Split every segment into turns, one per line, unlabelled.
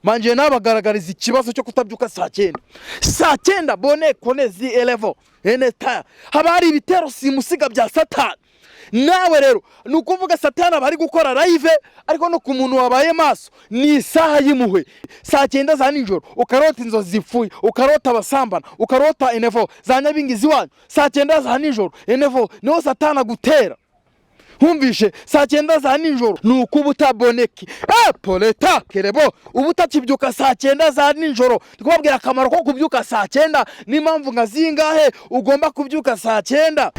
manje nabagaragariza ikibazo cyo kutabyuka saa 9 bone konezi elevo eneta habari ibitero simusiga bya Satani. Nawe rero nukuvuga Satani bari gukora live ariko no ku muntu wabaye maso ni isaha yimuhwe saa 9 za nijoro ukarota inzozi zipfuye ukarota abasambana ukarota enevo za nyabingizi wanyu saa 9 za nijoro enevo niho Satani gutera. Humvishe saa 9 za nijoro nukubutaboneki poleta kerebo ubutakibyuka saa 9 za nijoro twabwira akamaro ko kubyuka saa 9 n'impamvu ngazingahe ugomba kubyuka saa 9.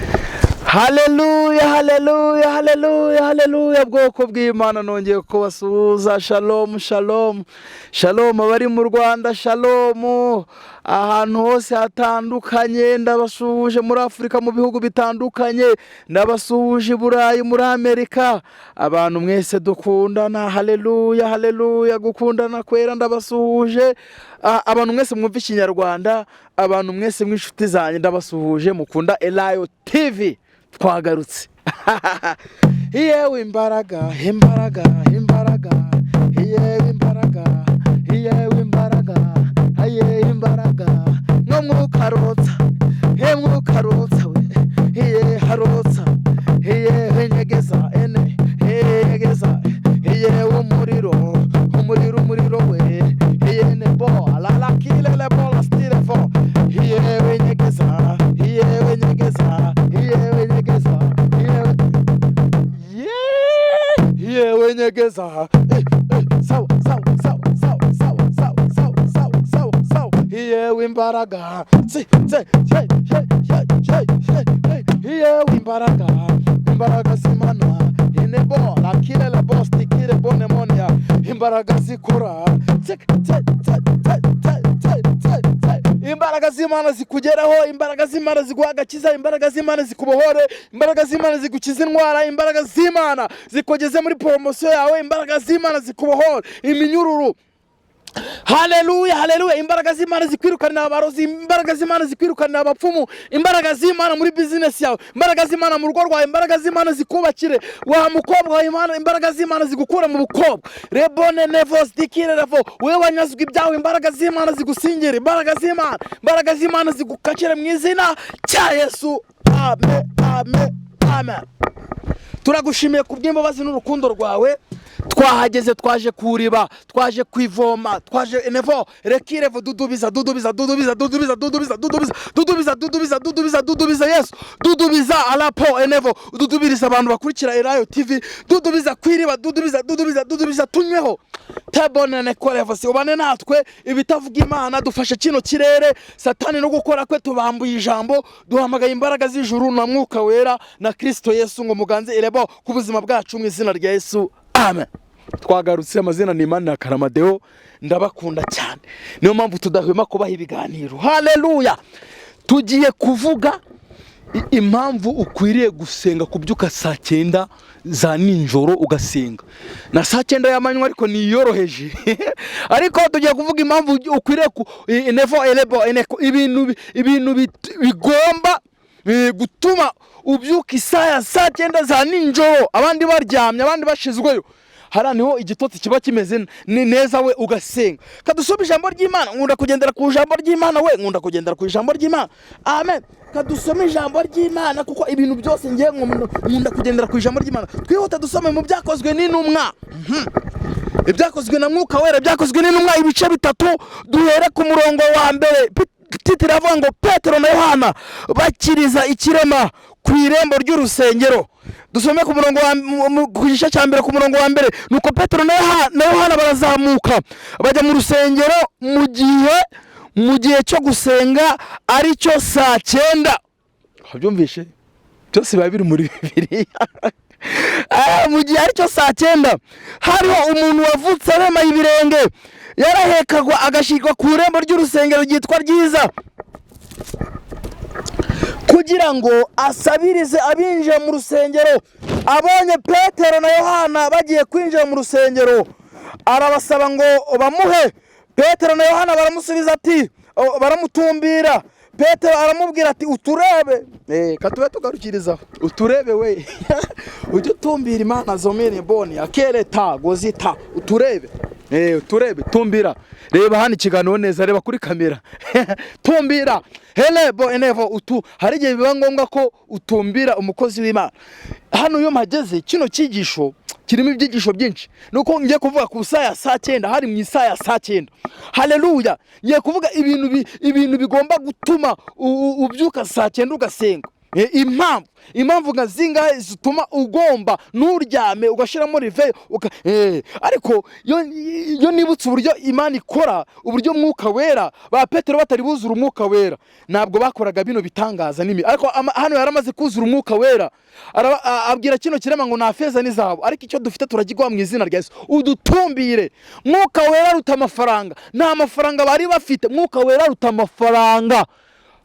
Haleluya haleluya haleluya haleluya bwoko bw'Imana nongeye kubasuhuza. Shalom shalom shalom abari mu Rwanda, shalom ahantu hose hatandukanye ndabasuhuje, muri Afrika mu bihugu bitandukanye ndabasuhuje, Burayi muri Amerika, abantu mwese dukundana. Haleluya haleluya gukundana kwera ndabasuhuje, abantu mwese mwumva Ikinyarwanda, abantu mwese mwishuti zanjye ndabasuhuje, mukunda Elayo TV twagarutse. Yewe imbaraga imbaraga imbaraga yewe imbaraga yewe imbaraga haye imbaraga no mukarotsa he mukarotsa we ye harotsa ye nyegeza ene he nyegeza ye umuriro umuriro umuriro we ye ne bo la la kile le bo la stile fo ye nyegeza ye nyegeza ye nyegeza ye nyegeza sawa sawa sawa sawa sawa sawa sawa sawa sawa sawa ye imbaraga ye imbaraga imbaraga z'Imana ine bo la kile la bo stikire bone monia imbaraga zikora imbaraga z'Imana zikugeraho, imbaraga z'Imana ziguhagakiza, imbaraga z'Imana zikubohore, imbaraga z'Imana zigukiza indwara, imbaraga z'Imana zikugeze muri promotion yawe, imbaraga z'Imana zikubohore iminyururu. Haleluya haleluya, imbaraga z'Imana zikwirukanira abarozi, imbaraga z'Imana zikwirukanira abapfumu, imbaraga z'Imana muri business yawe, imbaraga z'Imana mu rugo rwawe, imbaraga z'Imana zikubakire wa mukobwa wa Imana, imbaraga z'Imana zigukura mu bukobwa rebone nevos dikire revo wewe wanyazwe ibyawe, imbaraga z'Imana zigusingire, imbaraga z'Imana zigukakire mu izina cya Yesu. Amen amen amen. Turagushimiye kubw'imbabazi n'urukundo rwawe, twahageze twaje kuriba, twaje kwivoma, twaje enevo rekirevo dudubiza dudubiza dudubiza dudubiza dudubiza dudubiza dudubiza dudubiza dudubiza dudubiza Yesu dudubiza alapo enevo dudubiriza abantu bakurikira Elayo TV, dudubiza kwiriba dudubiza dudubiza dudubiza tunyweho tebone nekorevo si ubane natwe ibitavuga Imana, dufashe kino kirere Satani no gukora kwe, tubambuye ijambo, duhamagaye imbaraga z'ijuru na mwuka wera na Kristo Yesu ngo muganze irebo ku buzima bwacu mu izina rya Yesu. Amen. Twagarutse, amazina ni Imana Karamadeo, ndabakunda cyane, niyo mpamvu tudahwema kubaha ibiganiro. Haleluya. Tugiye kuvuga impamvu ukwiriye gusenga kubyuka saa 9 za nijoro ugasenga na saa 9 y'amanywa ariko niyoroheje ariko tugiye kuvuga impamvu ukwiriye enevo elebo ibintu bigomba gutuma ubyuka saa 9 za nijoro, abandi baryamye abandi bashizweyo, hara niho igitotsi kiba kimeze neza we ugasenga. Kadusome ijambo ry'Imana, nkunda kugendera ku ijambo ry'Imana, we nkunda kugendera ku ijambo ry'Imana. Amen. Kadusome ijambo ry'Imana kuko ibintu byose ngiye nkunda kugendera ku ijambo ry'Imana. Twihuta dusome mu byakozwe n'intumwa, ibyakozwe na mwuka wera, byakozwe n'intumwa ibice 3 duhere ku murongo wa mbere. Titire avuga ngo Petero na Yohana bakiriza ikirema ku irembo ry'urusengero. Dusome ku murongo ku gice cya mbere ku murongo wa mbere. Nuko Petero na Yohana barazamuka bajya mu rusengero mu gihe cyo gusenga ari cyo saa 9. Habyumvishe byose biba biri muri Bibiliya. Mu gihe ari cyo saa 9 hariho umuntu wavutse arema ibirenge, yarahekagwa agashirwa ku irembo ry'urusengero ryitwa Ryiza kugira ngo asabirize abinjira mu rusengero. Abonye Petero na Yohana bagiye kwinjira mu rusengero, arabasaba ngo bamuhe. Petero na Yohana baramusubiza ati, baramutumbira. Petero aramubwira ati uturebe. Katube tugarukiriza uturebe we ujye tumbira Imana zomene boni akereta gozita uturebe. turebe tumbira, reba hano ikiganiro neza, reba kuri kamera tumbira helebo enevo hari igihe biba ngombwa ko utumbira umukozi w'Imana. Hano iyo mpageze kino cyigisho kirimo ibyigisho byinshi, nuko ngiye kuvuga ku saa saa 9, hari mu isaa ya saa 9. Haleluya, ngiye kuvuga ibintu bigomba gutuma ubyuka saa 9 ugasenga. Impamvu nka zingahe zituma ugomba nuryame ugashiramo rive ariko yo nibutse uburyo Imana ikora, uburyo Mwuka Wera, ba Petero batari buzura Umwuka Wera ntabwo bakoraga bino bitangaza ariko hano yaramaze kuzura Umwuka Wera, abwira kino kirema ngo nta feza n'izahabu, ariko icyo dufite turagirwa mu izina rya Yesu, udutumbire. Mwuka Wera ruta amafaranga, nta mafaranga bari bafite, Mwuka Wera ruta amafaranga.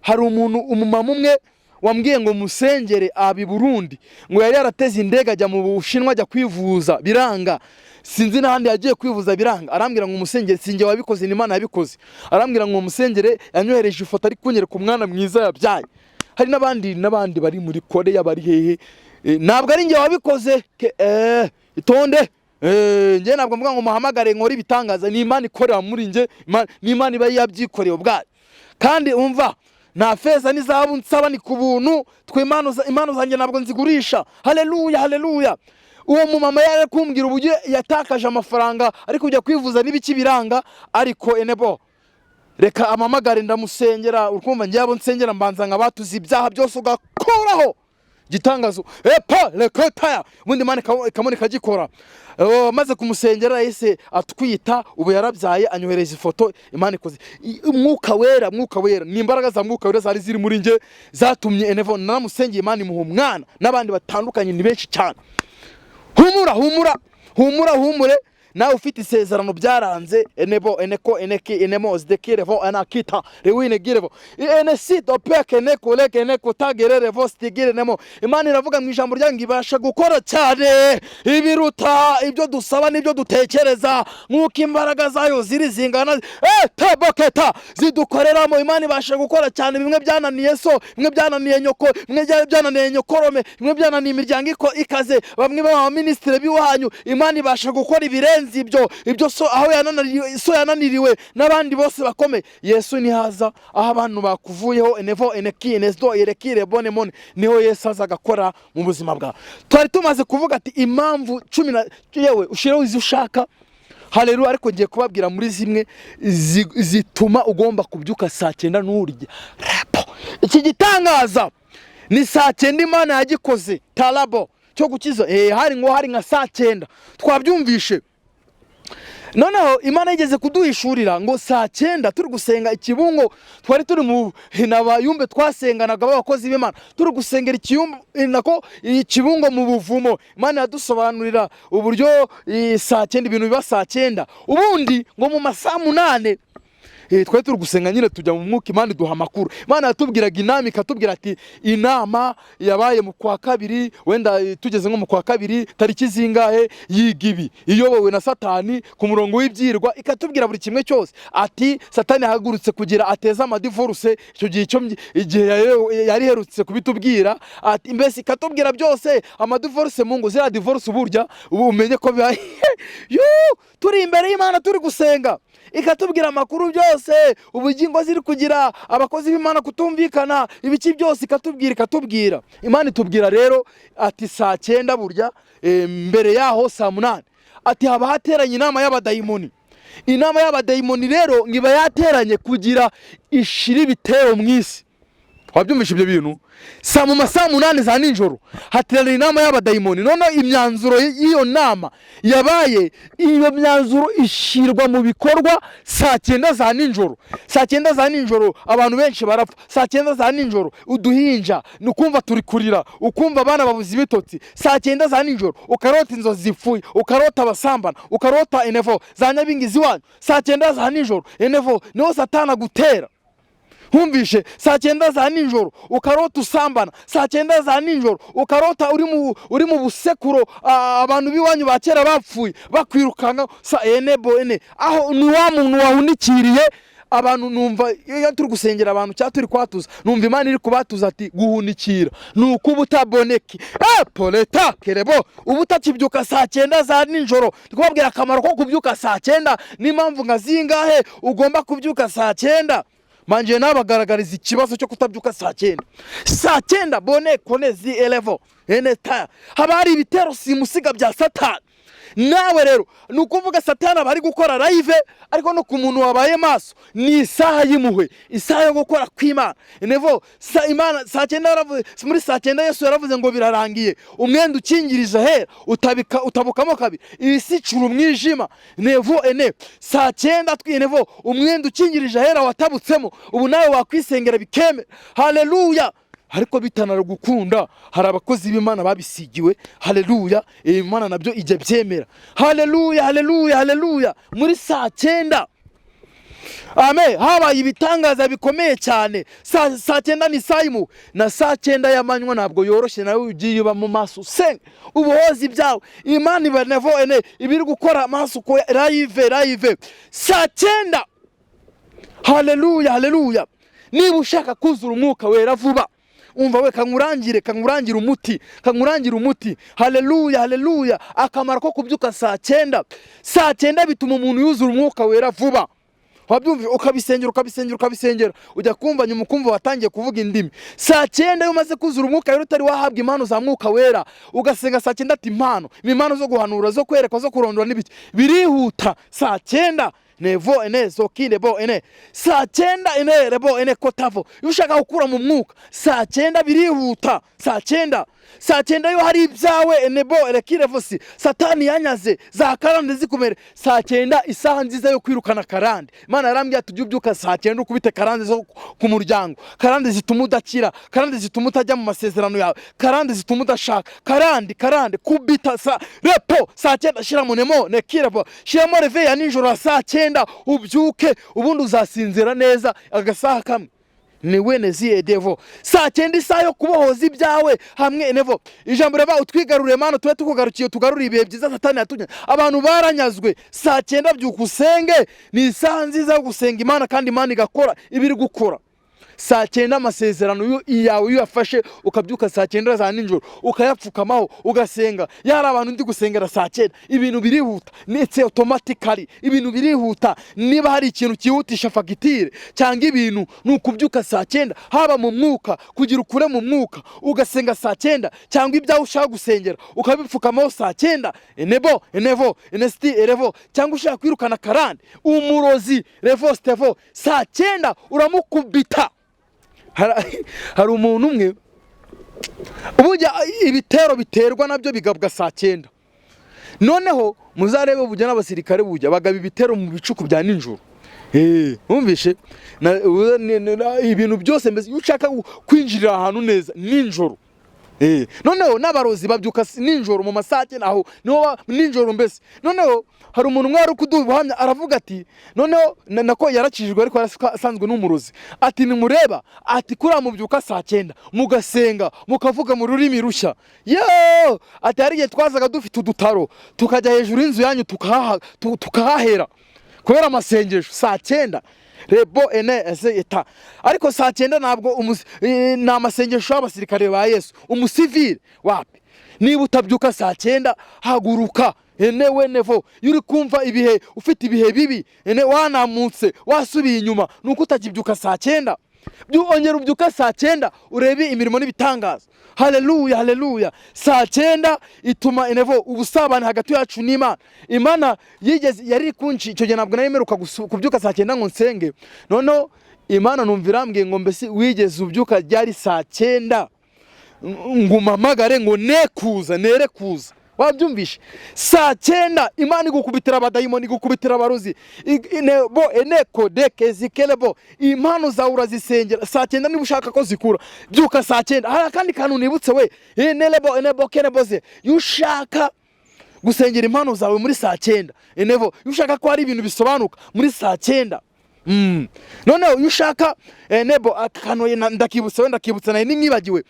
Hari umumama umwe wambwiye ngo musengere abi Burundi, ngo yari yarateze indege ajya mu Bushinwa ajya kwivuza biranga, sinzi n'ahandi yagiye kwivuza biranga. Arambwira ngo umusengere, sinjye wabikoze, ni Imana yabikoze. Arambwira ngo umusengere, yanyohereje ifoto ari kunyereka umwana mwiza yabyaye. Hari n'abandi bari muri Korea, bari hehe, ntabwo ari njye wabikoze. Itonde, njye ntabwo mvuga ngo muhamagare nkora ibitangaza, ni Imana ikorera muri njye, ni Imana iba yabyikoreye ubwayo. Kandi umva, nta feza n'izahabu nsaba, ni ku buntu. Twe impano zanjye ntabwo nzigurisha. Haleluya, haleluya. Uwo mumama yari kumbwira uburyo yatakaje amafaranga ariko kujya kwivuza n'ibiki biranga, ariko enebo reka amamagare ndamusengera. Urukumva njyabo nsengera mbanza nkabatuza ibyaha byose ugakoraho gitangazo lekotaya, ubundi Imana ikamone kagikora. Maze kumusengera yese atwita, ubu yarabyaye, anyohereza ifoto, Imana ikoze. Mwuka Wera ni imbaraga za Mwuka Wera zari ziri muri nge zatumye enevo naramusengeye, Imana imuha umwana, n'abandi batandukanye ni benshi cyane. Humure nawe ufite isezerano byaranze, enebo eneko eneki enemos dekirevo anakita rewine girevo enesito peke neko leke neko tagererevo stigire nemo. Imana iravuga mu ijambo ryange ibasha gukora cyane ibiruta ibyo dusaba n'ibyo dutekereza, nk'uko imbaraga zayo ziri zingana taboketa zidukoreramo. Imana ibasha gukora cyane, bimwe byananiye so, bimwe byananiye nyoko, bimwe byananiye nyokorome, bimwe byananiye imiryango ikaze, bamwe ba ministre biwanyu. Imana ibasha gukora ibirenze ibyo so aho yananiriwe n'abandi bose bakome. Yesu nihaza aho abantu bakuvuyeho enevo eneki enesdo yerekire bonemone, niho Yesu aza agakora mu buzima bwawe. Twari tumaze kuvuga ati impamvu 10 yewe ushireho izo ushaka. Haleluya, ariko ngiye kubabwira muri zimwe zituma ugomba kubyuka saa 9 n'urya. Iki gitangaza ni saa 9 Imana yagikoze talabo cyo gukiza. Hari nka saa 9 twabyumvishe. Noneho Imana yigeze kuduhishurira ngo saa 9 turi gusenga ikibungo, twari turi mu nabayumbe twasenganaga abakozi b'Imana, turi gusengera ikibungo mu buvumo. Imana yadusobanurira uburyo saa 9 ibintu biba saa 9. Ubundi ngo mu masaa 8 twari turi gusenga nyine tujya mu mwuka, Imana iduha amakuru. Imana yatubwiraga inama, ikatubwira ati inama yabaye mu kwa 2, wenda tugeze nko mu kwa 2 tariki zingahe yigibi, iyobowe na Satani ku murongo w'ibyirwa, ikatubwira buri kimwe cyose. Ati Satani yahagurutse kugira ateza amadivorce, icyo igihe yari herutse kubitubwira. Ati mbese ikatubwira byose amadivorce mu ngo zira divorce burya umenye ko turi imbere y'Imana turi gusenga, ikatubwira amakuru byose, ubugingo ziri kugira, abakozi b'Imana kutumvikana, ibiki byose ikatubwira. Imana itubwira rero ati saa 9 burya, mbere yaho saa 8 ati haba hateranye inama y'abadayimoni. Inama y'abadayimoni rero ngiba yateranye kugira ishiri bitero mu isi. Wabyumvisha ibyo bintu? Mu masaa 8 za nijoro hateranye inama y'abadayimoni. None imyanzuro y'iyo nama yabaye, iyo myanzuro ishirwa mu bikorwa saa 9 za nijoro. Saa 9 za nijoro abantu benshi barapfa. Saa 9 za nijoro uduhinja nukumva turi kurira, ukumva abana babuze ibitotsi. Saa 9 za nijoro ukarota inzozi zipfuye, ukarota abasambana, ukarota enevo za nyabingizi wanyu. Saa 9 za nijoro enevo niho Satana gutera. Humvishe, saa 9 za nijoro ukarota usambana. Saa 9 za nijoro ukarota uri mu busekuro, abantu biwanyu bakera bapfuye bakwirukanga. Sa enebo ene aho ni wa muntu wahunikiriye abantu numva iyo turi gusengera abantu cyangwa turi kwatuza numva Imana iri kubatuza ati guhunikira nuko ubutaboneke poleta kerebo ubutakibyuka saa 9 za nijoro. Ndikubabwira akamaro ko kubyuka saa 9 n'impamvu ngazingahe ugomba kubyuka saa 9. Manje nabagaragariza ikibazo cyo kutabyuka saa 9. Saa 9 bone konezi elevo eneta habari ibitero simusiga bya Satani. Nawe rero nukuvuga Satani bari gukora live ariko no ku muntu wabaye maso ni isaha yimuhwe, isaha yo gukora kw'Imana. Nevo Imana saa 9 yaravuze, muri saa 9 Yesu yaravuze ngo birarangiye, umwenda ukingirije hera utabukamo kabiri, isi cura umwijima. Nevo saa 9 twinevo umwenda ukingirije hera watabutsemo, ubu nawe wakwisengera bikeme. Haleluya. Ariko bitanara gukunda hari abakozi b'Imana babisigiwe. Haleluya. Imana nabyo ijye byemera. Haleluya, haleluya, haleluya. Muri saa 9 amen habaye ibitangaza bikomeye cyane. Saa 9 ni sayimu na saa 9 y'amanywa ntabwo yoroshye, nawe ugiye uba mu maso sen ubuhozi byawe. Imana ibanevo ibiri gukora maso ko live saa 9. Haleluya, haleluya. Niba ushaka kuzura umwuka wera vuba, umva we kankurangire umuti. Haleluya, haleluya. Akamaro ko kubyuka saa 9. Saa 9 bituma umuntu yuzura umwuka wera vuba. Wabyumva ukabisengera ujya kumva nyuma ukumva watangiye kuvuga indimi. Saa 9 iyo umaze kuzura umwuka wera utari wahabwa impano za mwuka wera, ugasenga saa 9 ati impano zo guhanura, zo kwerekwa, zo kurondora n'ibiki birihuta saa 9. Nevo zo kinebo saa 9 rebo kotavo. Ushaka gukura mu mwuka saa 9 birihuta. Saa 9 yo hari ibyawe nebo kirevosi Satani yanyaze za karande zikumere. Saa 9 isaha nziza yo kwirukana karande. Imana yarambye tubyuka saa 9 ukubite karande zo ku muryango, karande zituma udakira, karande zituma utajya mu masezerano yawe, karande zituma udashaka, karande kubita repo saa 9 shira munemo kirebo shiramo reve ya nijoro saa 9 ubyuke, ubundi uzasinzira neza agasaha kamwe. Ni wenezi edevo saa 9 isaha yo kubohoza ibyawe hamwe nevo. Ijambo reba utwigarurire Mana tuwe tukugarukiye, tugarurire ibihe byiza Satani yatunya. Abantu baranyazwe. Saa 9 byuka usenge, ni isaha nziza yo gusenga Imana kandi Imana igakora ibiri gukora. Saa 9 amasezerano yawe uyafashe ukabyuka saa 9 za nijoro ukayapfukamaho ugasenga. Yari abantu ndi gusengera saa 9 ibintu birihuta, ndetse automatically ibintu birihuta. Niba hari ikintu kihutisha fagitire cyangwa ibintu nukubyuka saa 9, haba mu mwuka kugira ukure mu mwuka ugasenga saa 9, cyangwa ibyawe ushaka gusengera ukabipfukamaho saa 9. Nevo erevo cyangwa ushaka kwirukana karande umurozi revo stevo saa 9 uramukubita. Hari umuntu umwe ubujya ibitero biterwa nabyo bigabwa saa 9. Noneho muzarebe bujya n'abasirikare bujya bagaba ibitero mu bicuku bya nijoro. Umvishe ibintu byose mbese ushaka kwinjirira ahantu neza nijoro. Noneho n'abarozi babyuka nijoro mu masake naho niho nijoro mbese. Noneho hari umuntu mwari kudubuhamya aravuga ati noneho nako yarakijijwe ariko asanzwe n'umurozi ati nimureba ati kura mubyuka saa 9 mugasenga mukavuga mu rurimi rushya. Ati hari igihe twazaga dufite udutaro tukajya hejuru y'inzu yanyu tukahahera kubera amasengesho saa 9. Rebo eta ariko saa 9 ntabwo na amasengesho y'abasirikare ba Yesu. Umusivile wapi niba utabyuka saa 9 haguruka. Nevo yuri kumva ibihe ufite ibihe bibi wanamutse wasubiye inyuma nuko utakibyuka saa 9. Byongera ubyuka saa 9 urebe imirimo n'ibitangaza. Haleluya, haleluya. Saa 9 ituma nevo ubusabane hagati yacu n'Imana. Imana yigeze yari kunci icyo gihe ntabwo nayemeruka kubyuka saa 9 ngo nsenge. Noneho Imana numvirambwiye ngo mbese wigeze ubyuka ryari saa 9 ngumamagare ngo nere kuza. Wabyumvishe saa 9 Imana igukubitira abadayimoni, igukubitira abarozi eneko deke zikelebo. Impano zawe urazisengera saa 9 niba ushaka ko zikura byuka saa 9. Hari kandi kantu nibutse we enebo keneboze yushaka gusengera impano zawe muri saa 9. Yushaka ko hari ibintu bisobanuka muri saa 9. Noneho ushaka nebo akano ndakibutsa nayo nimwibagiwe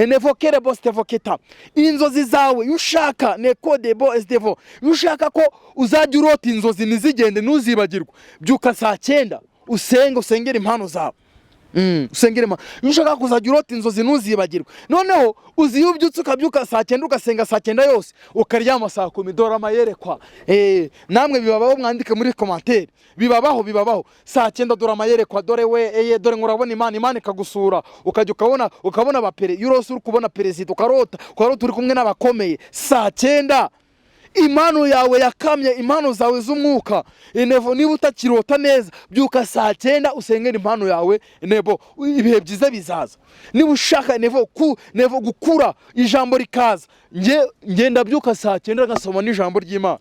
nevo kerebo stevoketa inzozi zawe ushaka neko debo estevo ushaka ko uzajya urota inzozi nizigende nuzibagirwa byuka saa 9 usengera impano zawe. Usengera impano. Iyo ushaka kuzajya urota inzozi ntuzibagirwe. Noneho ubyutse ukabyuka saa 9 ugasenga saa 9 yose ukaryama saa 10. Dore amayerekwa. Namwe bibabaho, mwandike muri commentaire. Bibabaho saa 9 dore amayerekwa, dore dore ngurabona Imana ikagusura, ukajya ukabona abapere yurose uri kubona perezida, ukarota uri kumwe n'abakomeye saa 9. Impano yawe yakamye, impano zawe z'umwuka. Niba utakirota neza, byuka saa 9 usengera impano yawe. Ibihe byiza bizaza. Niba ushaka gukura, ijambo rikaza. Ngenda byuka saa 9 ngasoma n'ijambo ry'Imana.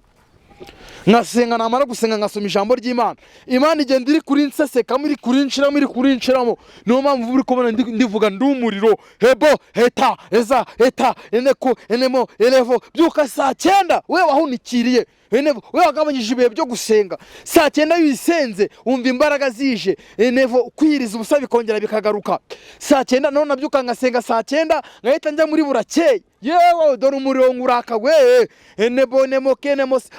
Ngasenga, namara gusenga ngasoma ijambo ry'Imana. Imana igenda iri kuri nseseka, muri kuri nshiramo. Niyo mpamvu uri kubona ndivuga ndumuriro. Heta heta enemo elevo. Byuka saa 9 wewe wahunikiriye. Wewe wagabanyije ibihe byo gusenga. Saa 9 wisenze wumva imbaraga zije. Kwiriza ubusa bikongera bikagaruka. Saa 9 none nabyuka ngasenga saa 9 ngahita njya muri burakeye. Yewe dore umuriro nguraka we.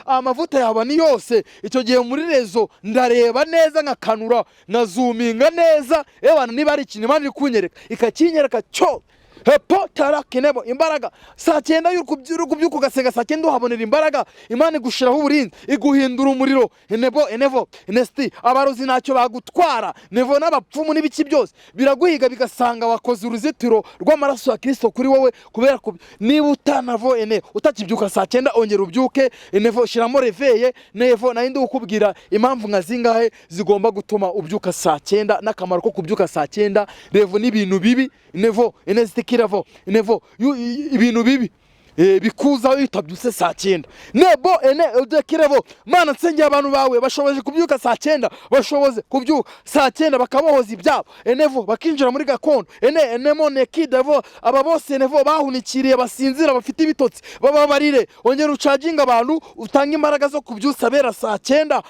Amavuta yaba ni yose. Icyo gihe muri rezo ndareba neza, ngakanura, ngazoominga neza. Niba ari ikintu Imana iri kunyereka ikakinyereka cyo. Tarakenebo imbaraga. Saa 9 y'ukubyuka ugasenga saa 9 uhabonera imbaraga. Imana igushiraho uburinzi, iguhindura umuriro. Nesti abarozi ntacyo bagutwara. N'abapfumu n'ibiki byose biraguhiga bigasanga wakoze uruzitiro rw'amaraso ya Kristo kuri wowe. Kubera niba utakibyuka saa 9 ongera ubyuke. Shiramo reveye nayindi ukubwira impamvu nkazingahe zigomba gutuma ubyuka saa 9 n'akamaro ko kubyuka saa 9. N'ibintu bibi ibintu bibi bikuza witabyuse saa 9. Udekirevo Mana nsengera abantu bawe bashoboje kubyuka saa 9, bashoboze kubyuka saa 9 bakabohoza ibyabo. Bakinjira muri gakondo. Nekidevo aba bose bahunikiriye basinzira bafite ibitotsi bababarire. Ongera ucaginga abantu, utanga imbaraga zo kubyusa bera saa 9.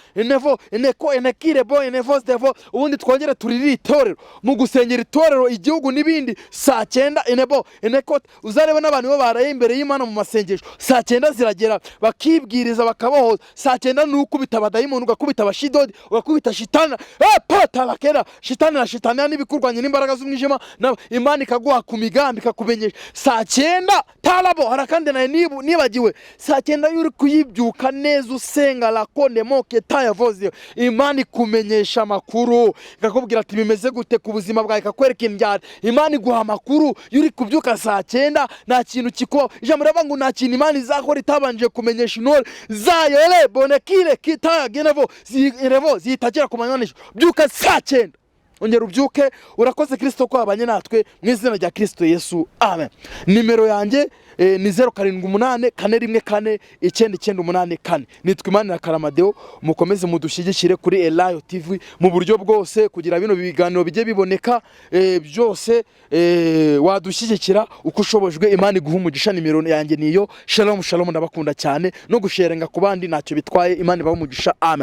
Ubundi twongere turiri itorero mu gusengera itorero igihugu n'ibindi saa 9. Uzarebe n'abantu baraye imbere y'Imana mu masengesho saa 9 ziragera bakibwiriza bakabohoza. Saa 9 n'ukubita abadayimoni, ugakubita abashidodi, ugakubita shitana. Patalakera shitana n'ibikurwanya n'imbaraga z'umwijima. Imana ikaguha ku migambi ikakumenyesha saa 9. Talabo harakandi naye nibagiwe saa 9 yuri kuyibyuka neza usenga la konde moke taya vozi. Imana ikumenyesha makuru, ikakubwira ati bimeze gute ku buzima bwawe, ikakwereka indyari. Imana iguha makuru yuri kubyuka saa 9. Nta kintu kikuba ijambo ngo nta kintu Imana izakora itabanje kumenyesha intore zayo. Bonekire kitaya genevo zitakira ku manyanisho. Byuka saa 9 ongera ubyuke. Urakoze Kristo ko abanye natwe mu izina rya Kristo Yesu, amen. Nimero yanjye ni 0784 414 9984. Nitwa Imana Karamadeo. Mukomeze mudushyigikire kuri Elayo TV mu buryo bwose kugira bino biganiro bijye biboneka byose. Wadushyigikira uko ushobojwe. Imana iguha umugisha. Nimero yanjye niyo. Shalom ndabakunda cyane, no gusharinga ku bandi ntacyo bitwaye. Imana ibahe umugisha, amen.